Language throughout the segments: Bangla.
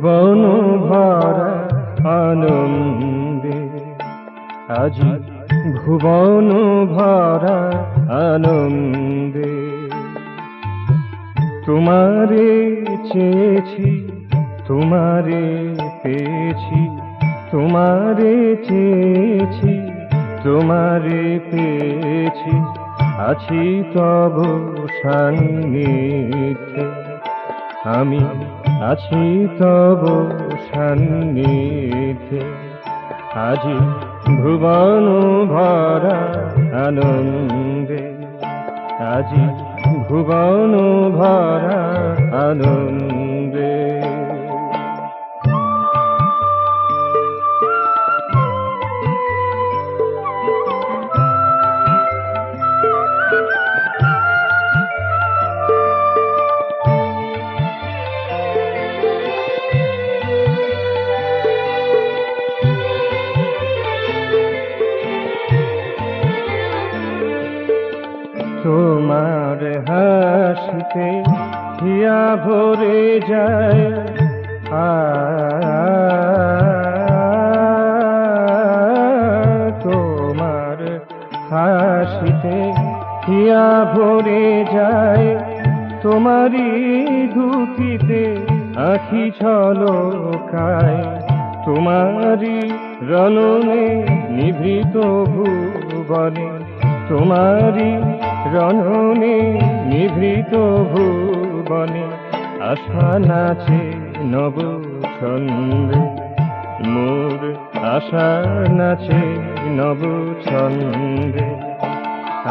ভুবন ভরা আনন্দে, আজি ভুবন ভরা আনন্দে। তোমারে চেয়েছি, তোমারে পেয়েছি, তোমারে চেয়েছি, তোমারে পেয়েছি, আছি তব সান্নিধ্যে, আমি আছি তব সান্নিধ্যে। আজি ভুবন ভরা আনন্দে, আজি ভুবন ভরা আনন্দে। তোমার হাসিতে হিয়া ভরে যায়, তোমার হাসিতে হিয়া ভরে যায়, তোমারই দুটিতে আখি ঝলকায়, তোমারই রণনে নিভৃত ভুবনে, তোমারই রণনে নিভৃত ভুবনে, আশা নাচে নব ছন্দে, মোর আশা নাচে নব ছন্দে।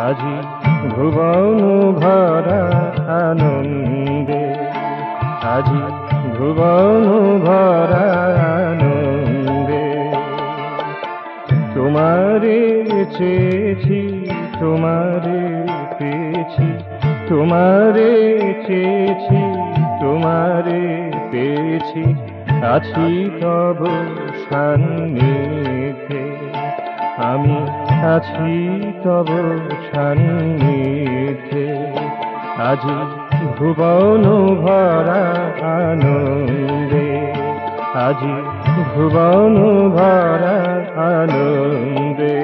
আজি ভুবন ভরা আনন্দে, আজি ভুবন ভরা আনন্দে। তোমারে চেয়েছি, তোমারে পেয়েছি, তোমারে চেয়েছি, তোমারে পেয়েছি, আছি তব সান্নিধ্যে, আমি আছি তব সান্নিধ্যে। আজি ভুবন ভরা আনন্দে, আজি ভুবন ভরা আনন্দে।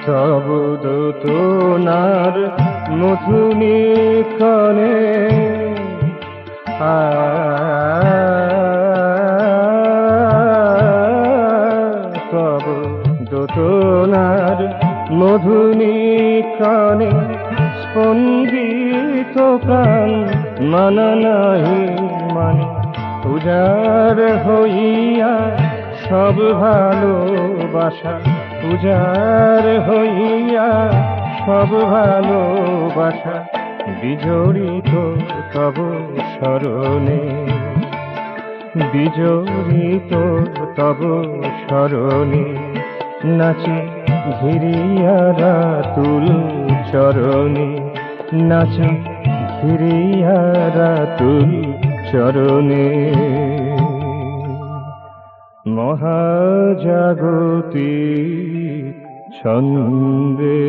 তব দোতনার মধুনিকণে, তব দোতনার মধুনিকণে, স্পন্দিত প্রাণ মানা নাহি মানে, উজাড় হইয়া সব ভালোবাসা, উজাড় হইয়া সব ভালোবাসা, বিজড়িত তব স্মরণে, বিজড়িত তব স্মরণে। নাচে ঘিরিয়া রাতুল চরণে, নাচে ঘিরিয়া রাতুল চরণে। মহাজাগতিক ছন্দে।